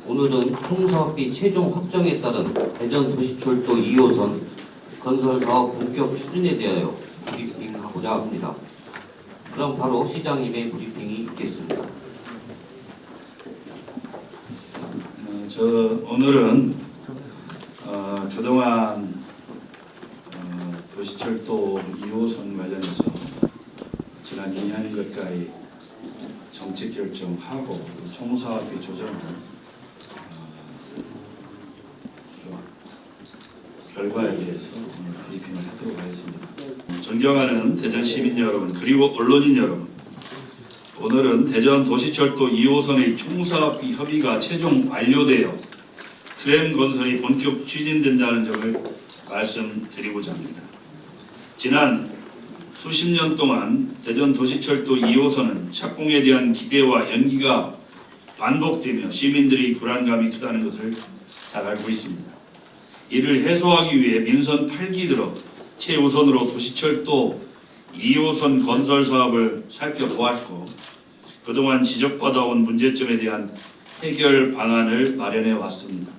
오늘은 총사업비 최종 확정에 따른 대전도시철도 2호선 건설사업 본격 추진에 대하여 브리핑하고자 합니다. 그럼 바로 시장님의 브리핑이 있겠습니다. 오늘은 그동안 도시철도 2호선 관련해서 지난 2년 가까이 정책 결정하고 또 총사업비 조정을 결과에 대해서 오늘 브리핑을 하도록 하겠습니다. 존경하는 대전 시민 여러분 그리고 언론인 여러분, 오늘은 대전 도시철도 2호선의 총사업비 협의가 최종 완료되어 트램 건설이 본격 추진된다는 점을 말씀드리고자 합니다. 지난 수십 년 동안 대전 도시철도 2호선은 착공에 대한 기대와 연기가 반복되며 시민들의 불안감이 크다는 것을 잘 알고 있습니다. 이를 해소하기 위해 민선 8기 들어 최우선으로 도시철도 2호선 건설 사업을 살펴보았고 그동안 지적받아온 문제점에 대한 해결 방안을 마련해 왔습니다.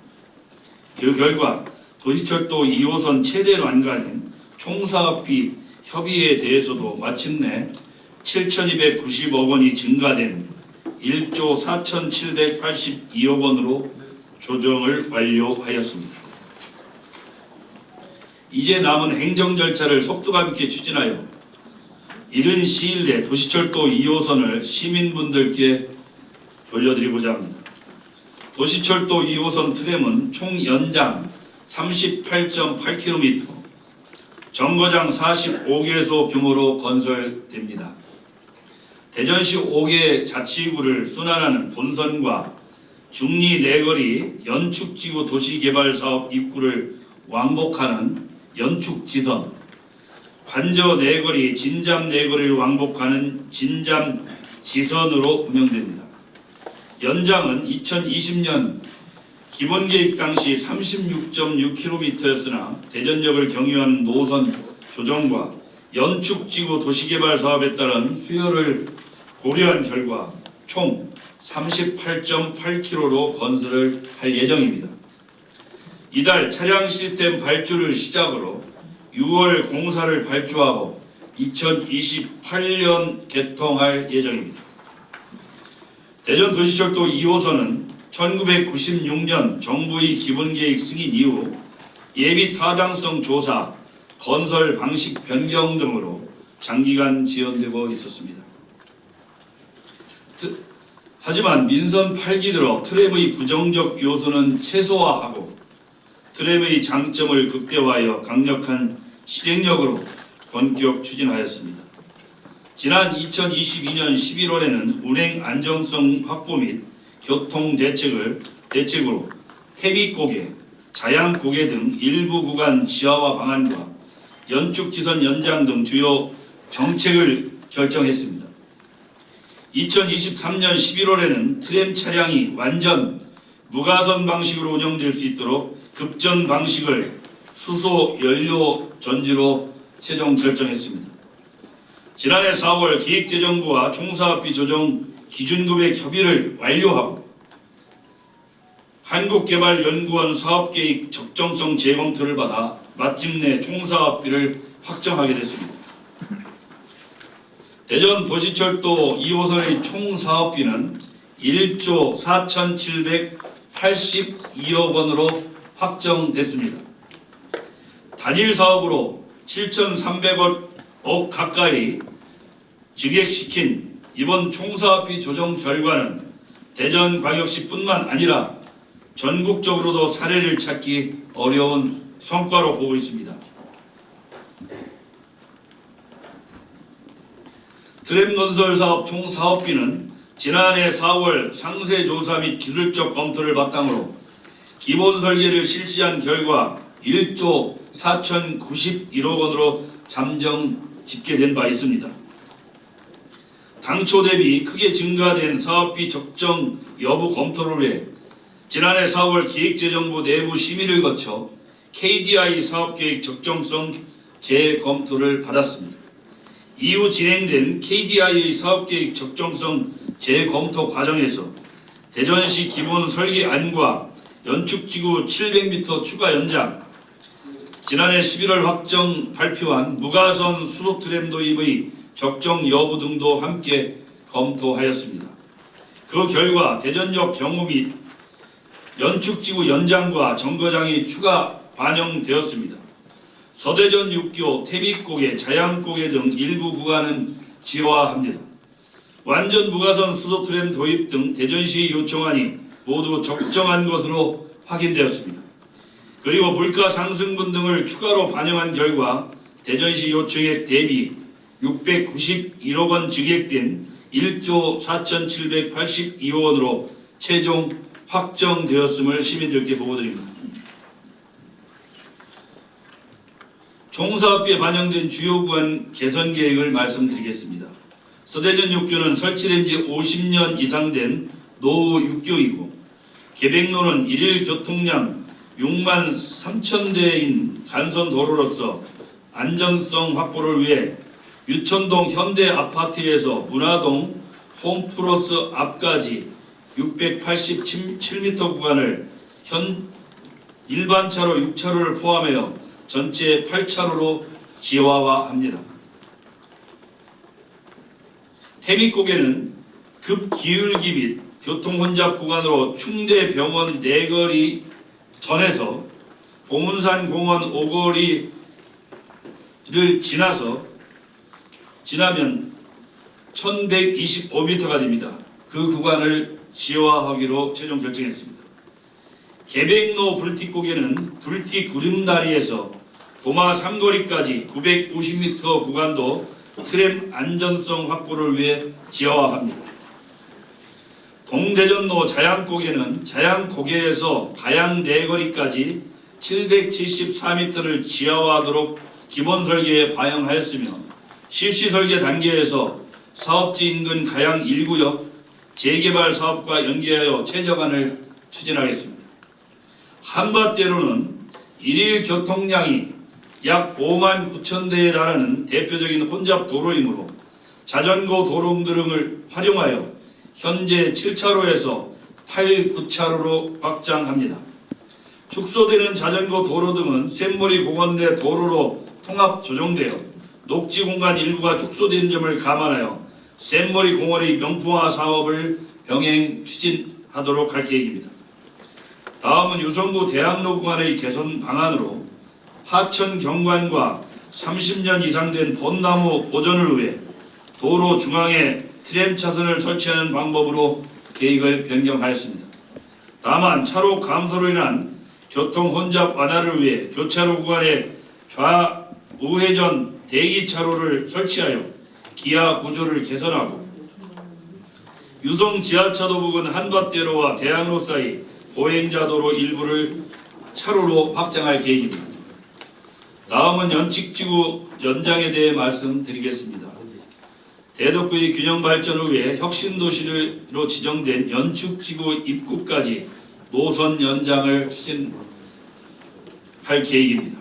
그 결과 도시철도 2호선 최대 난관인 총사업비 협의에 대해서도 마침내 7,290억 원이 증가된 1조 4,782억 원으로 조정을 완료하였습니다. 이제 남은 행정 절차를 속도감 있게 추진하여 이른 시일 내 도시철도 2호선을 시민분들께 돌려드리고자 합니다. 도시철도 2호선 트램은 총 연장 38.8km, 정거장 45개소 규모로 건설됩니다. 대전시 5개 자치구를 순환하는 본선과 중리 내거리 연축지구 도시개발사업 입구를 왕복하는 연축지선, 관저 내거리, 진잠 내거리를 왕복하는 진잠지선으로 운영됩니다. 연장은 2020년 기본계획 당시 36.6km였으나 대전역을 경유하는 노선 조정과 연축지구 도시개발 사업에 따른 수요를 고려한 결과 총 38.8km로 건설을 할 예정입니다. 이달 차량 시스템 발주를 시작으로 6월 공사를 발주하고 2028년 개통할 예정입니다. 대전 도시철도 2호선은 1996년 정부의 기본계획 승인 이후 예비 타당성 조사, 건설 방식 변경 등으로 장기간 지연되고 있었습니다. 하지만 민선 8기 들어 트램의 부정적 요소는 최소화하고 트램의 장점을 극대화하여 강력한 실행력으로 본격 추진하였습니다. 지난 2022년 11월에는 운행 안정성 확보 및 교통 대책으로 태비고개, 자양고개 등 일부 구간 지하화 방안과 연축지선 연장 등 주요 정책을 결정했습니다. 2023년 11월에는 트램 차량이 완전 무가선 방식으로 운영될 수 있도록 급전 방식을 수소 연료 전지로 최종 결정했습니다. 지난해 4월 기획재정부와 총사업비 조정 기준금액 협의를 완료하고 한국개발연구원 사업계획 적정성 재검토를 받아 마침내 총사업비를 확정하게 됐습니다. 대전 도시철도 2호선의 총사업비는 1조 4,782억 원으로 확정됐습니다. 단일 사업으로 7,300억 가까이 증액시킨 이번 총사업비 조정 결과는 대전광역시뿐만 아니라 전국적으로도 사례를 찾기 어려운 성과로 보고 있습니다. 트램 건설 사업 총 사업비는 지난해 4월 상세 조사 및 기술적 검토를 바탕으로 기본 설계를 실시한 결과 1조 4,091억 원으로 잠정 집계된 바 있습니다. 당초 대비 크게 증가된 사업비 적정 여부 검토를 위해 지난해 4월 기획재정부 내부 심의를 거쳐 KDI 사업계획 적정성 재검토를 받았습니다. 이후 진행된 KDI의 사업계획 적정성 재검토 과정에서 대전시 기본 설계안과 연축지구 700m 추가 연장, 지난해 11월 확정 발표한 무가선 수소 트램 도입의 적정 여부 등도 함께 검토하였습니다. 그 결과 대전역 경우 및 연축지구 연장과 정거장이 추가 반영되었습니다. 서대전 6교, 태빛고개, 자양고개 등 일부 구간은 지화합니다. 완전 무가선 수소 트램 도입 등 대전시 요청안이 모두 적정한 것으로 확인되었습니다. 그리고 물가 상승분 등을 추가로 반영한 결과 대전시 요청액 대비 691억 원 증액된 1조 4,782억 원으로 최종 확정되었음을 시민들께 보고드립니다. 총사업비에 반영된 주요 구간 개선 계획을 말씀드리겠습니다. 서대전 6교는 설치된 지 50년 이상 된 노후 6교이고 계백로는 일일 교통량 6만 3천 대인 간선도로로서 안전성 확보를 위해 유천동 현대아파트에서 문화동 홈플러스 앞까지 687m 구간을 일반차로 6차로를 포함하여 전체 8차로로 지화화합니다. 태빛고개는 급기울기 및 교통혼잡 구간으로 충대병원 내거리 전에서 보문산 공원 5거리를 지나면 1125m가 됩니다. 그 구간을 지화하기로 최종 결정했습니다. 계백로 불티고개는 불티 구름다리에서 도마 3거리까지 950m 구간도 트램 안전성 확보를 위해 지화합니다. 동대전로 자양고개는 자양고개에서 가양 내거리까지 774m를 지하화하도록 기본 설계에 반영하였으며 실시 설계 단계에서 사업지 인근 가양 1구역 재개발 사업과 연계하여 최저간을 추진하겠습니다. 한밭대로는 일일 교통량이 약 5만 9천 대에 달하는 대표적인 혼잡 도로이므로 자전거 도로 등을 활용하여 현재 7차로에서 8, 9차로로 확장합니다. 축소되는 자전거 도로 등은 샘머리 공원 내 도로로 통합 조정되어 녹지 공간 일부가 축소된 점을 감안하여 샘머리 공원의 명품화 사업을 병행 추진하도록 할 계획입니다. 다음은 유성구 대학로 구간의 개선 방안으로 하천 경관과 30년 이상 된 벚나무 보존을 위해 도로 중앙에 트램 차선을 설치하는 방법으로 계획을 변경하였습니다. 다만 차로 감소로 인한 교통 혼잡 완화를 위해 교차로 구간에 좌우회전 대기차로를 설치하여 기하 구조를 개선하고 유성 지하차도 부근 한밭대로와 대학로 사이 보행자도로 일부를 차로로 확장할 계획입니다. 다음은 연칙지구 연장에 대해 말씀드리겠습니다. 대덕구의 균형 발전을 위해 혁신도시로 지정된 연축지구 입구까지 노선 연장을 추진할 계획입니다.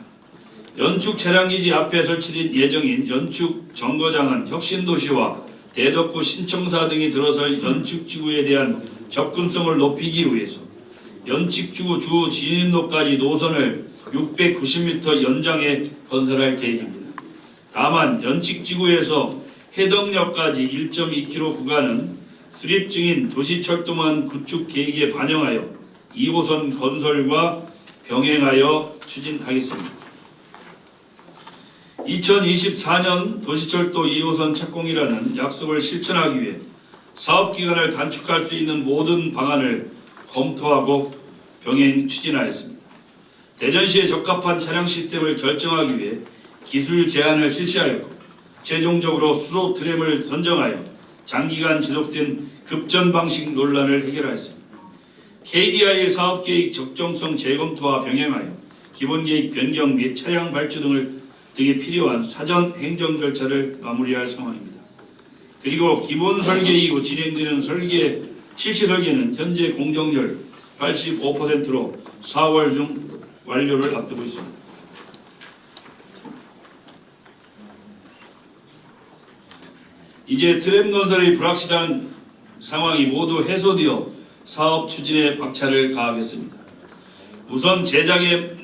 연축 차량기지 앞에 설치된 예정인 연축 정거장은 혁신도시와 대덕구 신청사 등이 들어설 연축지구에 대한 접근성을 높이기 위해서 연축지구 주 진입로까지 노선을 690m 연장해 건설할 계획입니다. 다만 연축지구에서 해덕역까지 1.2km 구간은 수립 중인 도시철도망 구축 계획에 반영하여 2호선 건설과 병행하여 추진하겠습니다. 2024년 도시철도 2호선 착공이라는 약속을 실천하기 위해 사업기간을 단축할 수 있는 모든 방안을 검토하고 병행 추진하였습니다. 대전시에 적합한 차량 시스템을 결정하기 위해 기술 제안을 실시하였고 최종적으로 수소 트램을 선정하여 장기간 지속된 급전 방식 논란을 해결하였습니다. KDI 사업계획 적정성 재검토와 병행하여 기본계획 변경 및 차량 발주 등에 필요한 사전 행정 절차를 마무리할 상황입니다. 그리고 기본 설계 이후 진행되는 실시 설계는 현재 공정률 85%로 4월 중 완료를 앞두고 있습니다. 이제 트램 건설의 불확실한 상황이 모두 해소되어 사업 추진에 박차를 가하겠습니다. 우선 제작에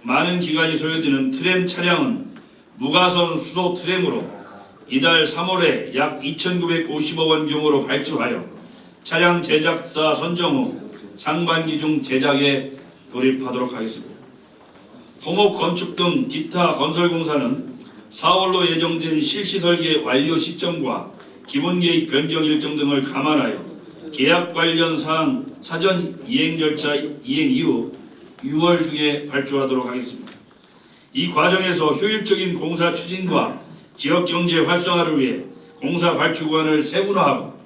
많은 기간이 소요되는 트램 차량은 무가선 수소 트램으로 이달 3월에 약 2,950억 원 규모로 발주하여 차량 제작사 선정 후 상반기 중 제작에 돌입하도록 하겠습니다. 토목 건축 등 기타 건설공사는 4월로 예정된 실시 설계 완료 시점과 기본계획 변경 일정 등을 감안하여 계약 관련 사항 사전 이행 절차 이행 이후 6월 중에 발주하도록 하겠습니다. 이 과정에서 효율적인 공사 추진과 지역경제 활성화를 위해 공사 발주 구간을 세분화하고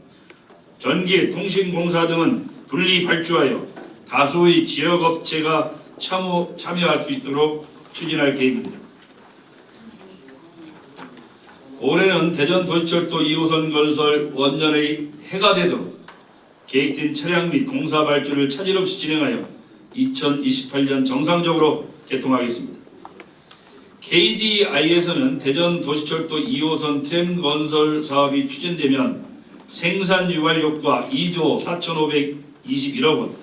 전기, 통신공사 등은 분리 발주하여 다수의 지역업체가 참여할 수 있도록 추진할 계획입니다. 올해는 대전도시철도 2호선 건설 원년의 해가 되도록 계획된 차량 및 공사 발주를 차질 없이 진행하여 2028년 정상적으로 개통하겠습니다. KDI에서는 대전도시철도 2호선 트램 건설 사업이 추진되면 생산 유발 효과 2조 4,521억 원,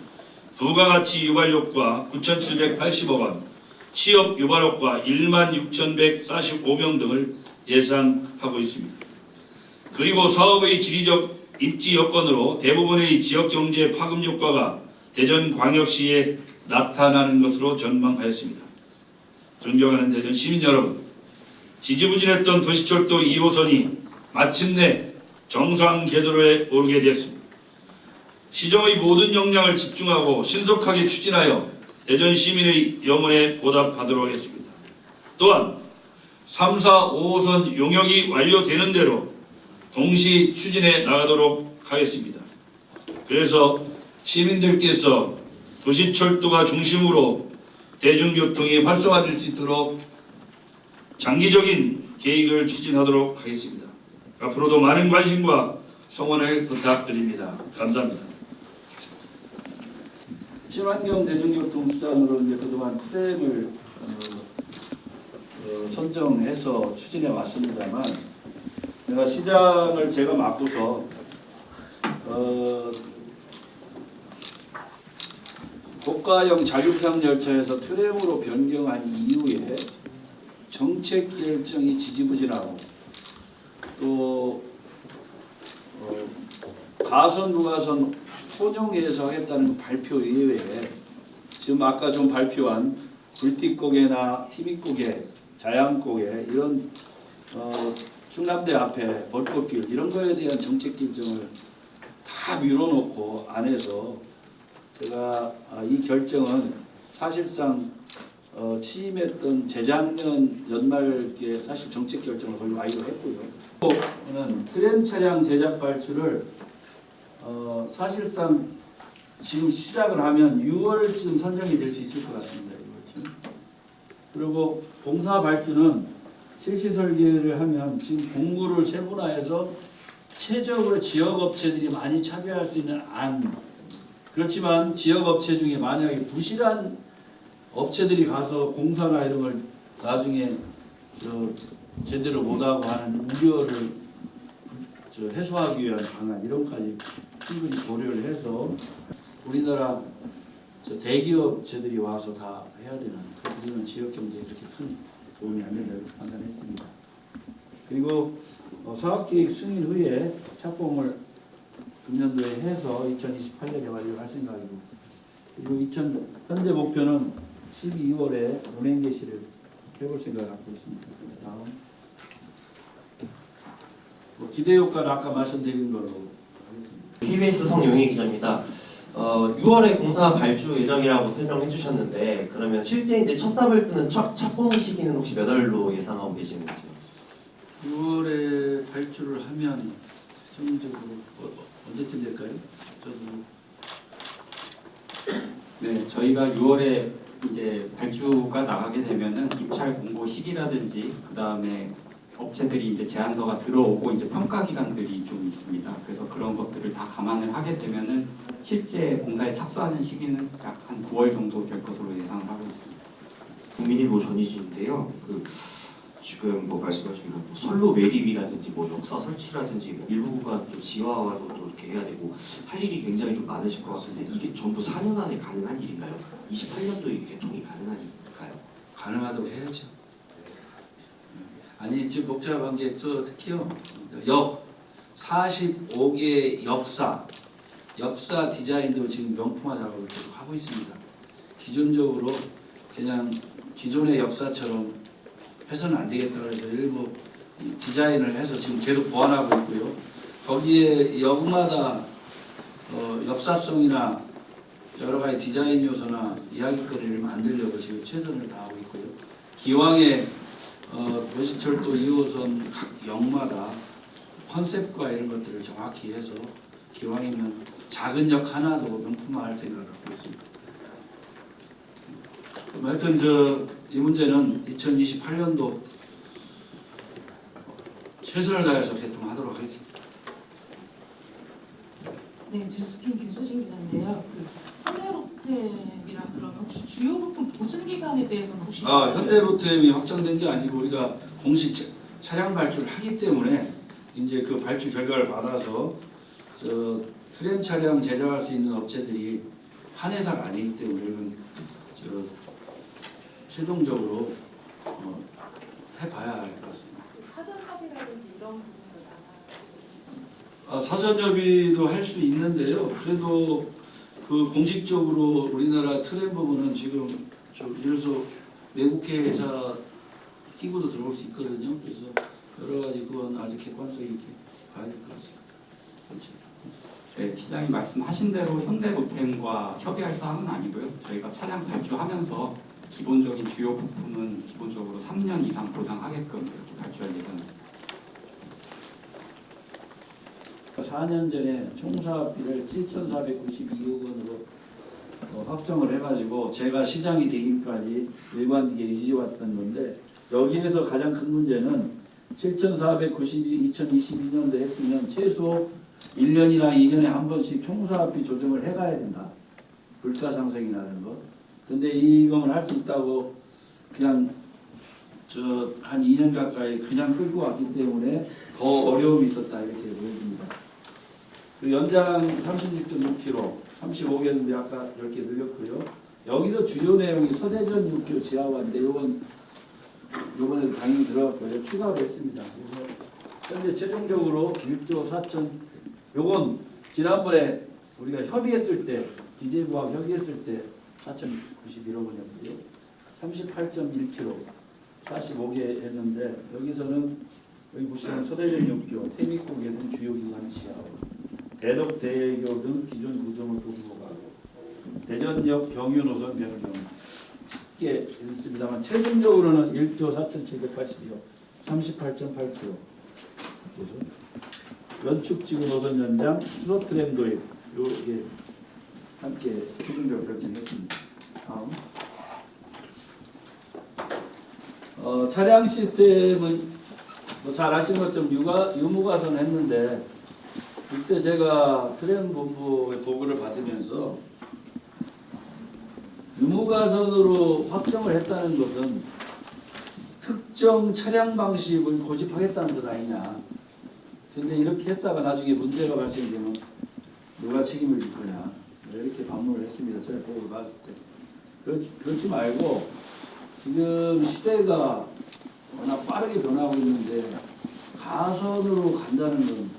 부가가치 유발 효과 9,780억 원, 취업 유발 효과 16,145명 등을 예상하고 있습니다. 그리고 사업의 지리적 입지 여건으로 대부분의 지역경제 파급 효과가 대전광역시에 나타나는 것으로 전망하였습니다. 존경하는 대전 시민 여러분, 지지부진했던 도시철도 2호선이 마침내 정상 궤도에 오르게 되었습니다. 시정의 모든 역량을 집중하고 신속하게 추진하여 대전 시민의 염원에 보답하도록 하겠습니다. 또한 3, 4, 5호선 용역이 완료되는 대로 동시 추진해 나가도록 하겠습니다. 그래서 시민들께서 도시철도가 중심으로 대중교통이 활성화될 수 있도록 장기적인 계획을 추진하도록 하겠습니다. 앞으로도 많은 관심과 성원을 부탁드립니다. 감사합니다. 친환경 대중교통 수단으로 이제 그동안 트램을 선정해서 추진해 왔습니다만, 내가 시장을 제가 맡고서 고가형 자율상 열차에서 트램으로 변경한 이후에 정책 결정이 지지부진하고 또 가선 무가선 혼용해서 하겠다는 발표 이외에 지금 아까 좀 발표한 불티고개나 티미고개, 자양고개 이런 충남대 앞에 벚꽃길 이런 거에 대한 정책 결정을 다 밀어놓고 안 해서 제가 이 결정은 사실상 취임했던 재작년 연말께 사실 정책 결정을 거의 완료했고요. 는 트램 차량 제작 발주를 사실상 지금 시작을 하면 6월쯤 선정이 될 수 있을 것 같습니다. 6월쯤. 그리고 공사 발주는 실시 설계를 하면 지금 공구를 세분화해서 최적으로 지역 업체들이 많이 참여할 수 있는 안. 그렇지만 지역 업체 중에 만약에 부실한 업체들이 가서 공사나 이런 걸 나중에 제대로 못하고 하는 우려를 해소하기 위한 방안 이런까지 충분히 고려를 해서 우리나라 대기업체들이 와서 다 해야 되는 그런 지역 경제에 그렇게 큰 도움이 안 된다고 판단했습니다. 그리고 사업계획 승인 후에 착공을 금년도에 해서 2028년에 완료할 생각이고, 그리고 현재 목표는 12월에 운행 개시를 해볼 생각을 갖고 있습니다. 다음 기대 효과는 아까 말씀드린 걸로 하겠습니다. KBS 성용희 기자입니다. 6월에 공사 발주 예정이라고 설명해 주셨는데 그러면 실제 이제 첫 삽을 뜨는 착공 시기는 혹시 몇 월로 예상하고 계시는지? 6월에 발주를 하면 최종적으로 언제쯤 될까요? 네, 저희가 6월에 이제 발주가 나가게 되면은 입찰 공고 시기라든지 그 다음에 업체들이 이제 제안서가 들어오고 이제 평가 기간들이 좀 있습니다. 그래서 그런 것들을 다 감안을 하게 되면은 실제 공사에 착수하는 시기는 약 한 9월 정도 될 것으로 예상을 하고 있습니다. 국민일보 전희진인데요. 지금 뭐 말씀하신 뭐 선로 매립이라든지 뭐 역사 설치라든지 뭐 일부가 또 지화와도 또 이렇게 해야 되고 할 일이 굉장히 좀 많으실 것 같은데 이게 전부 4년 안에 가능한 일인가요? 28년도에 이게 개통이 가능한 일일까요? 가능하다고 해야죠. 아니 지금 복잡한 게 또 특히요. 역 45개 역사 디자인도 지금 명품화 작업을 계속 하고 있습니다. 기존적으로 그냥 기존의 역사처럼 해서는 안 되겠다 그래서 일부 디자인을 해서 지금 계속 보완하고 있고요. 거기에 역마다 역사성이나 여러 가지 디자인 요소나 이야기거리를 만들려고 지금 최선을 다하고 있고요. 기왕에 도시철도 2호선 각 역마다 컨셉과 이런 것들을 정확히 해서 기왕이면 작은 역 하나도 명품화할 생각을 갖고 있습니다. 하여튼 이 문제는 2028년도 최선을 다해서 개통하도록 하겠습니다. 네, 뉴스핀 김수진 기자인데요. 현대로템이랑 그러면 혹시 주요 부품 보증 기간에 대해서는 혹시 현대로템이 확정된 게 아니고 우리가 공식 차량 발주를 하기 때문에 이제 그 발주 결과를 받아서 트램 차량 제작할 수 있는 업체들이 한 회사가 아니기 때문에 이건 최종적으로 해봐야 할 것 같습니다. 사전 협의라든지 이런 부분도 나가요? 사전 협의도 할 수 있는데요. 그래도 그 공식적으로 우리나라 트램 부분은 지금 좀 예를 들어서 외국계 회사 끼고도 들어올 수 있거든요. 그래서 여러 가지 그건 아주 객관성 있게 봐야 될 것 같습니다. 그렇죠. 네, 시장님 말씀하신 대로 현대로템과 협의할 사항은 아니고요. 저희가 차량 발주하면서 기본적인 주요 부품은 기본적으로 3년 이상 보장하게끔 이렇게 발주할 예정입니다. 4년 전에 총사업비를 7,492억 원으로 확정을 해가지고 제가 시장이 되기까지 일관되게 유지해왔던 건데 여기에서 가장 큰 문제는 7,492 2022년도 했으면 최소 1년이나 2년에 한 번씩 총사업비 조정을 해가야 된다. 물가 상승이 나는 거. 근데 이거는 할 수 있다고 그냥 한 2년 가까이 그냥 끌고 왔기 때문에 더 어려움이 있었다 이렇게 보여집니다. 그 연장 36.6km, 35개였는데 아까 10개 늘렸고요. 여기서 주요 내용이 서대전 6km 지하화인데 요번에도 당연히 들어갔고요. 추가로 했습니다. 그래서 현재 최종적으로 1조 4천 요건 지난번에 우리가 협의했을 때 DJ부하고 협의했을 때 4,091억 원이었고요. 38.1km 45개 했는데 여기서는 여기 보시면 서대전 6km, 태미고개 등 주요 기관 지하화 대덕 대교 등 기존 구조물 도구가고 대전역 경유 노선 변경 쉽게 있습니다만 최종적으로는 1조 4,782억 38.8km 연축지구 노선 연장 수소 트램 도입 요게 함께 최종적으로 결정했습니다. 다음 차량 시스템은 잘 아시는 것처럼 유무가선 했는데 그때 제가 트램 본부의 보고를 받으면서 유무가선으로 확정을 했다는 것은 특정 차량 방식을 고집하겠다는 것 아니냐. 근데 이렇게 했다가 나중에 문제가 발생되면 누가 책임을 질 거냐. 이렇게 반문을 했습니다. 제가 보고를 받았을 때. 그렇지 말고 지금 시대가 워낙 빠르게 변하고 있는데 가선으로 간다는 건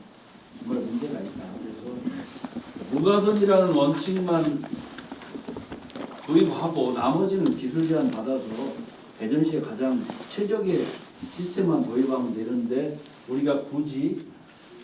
정말 문제가 있다. 그래서 무가선이라는 원칙만 도입하고 나머지는 기술 제한 받아서 대전시에 가장 최적의 시스템만 도입하면 되는데 우리가 굳이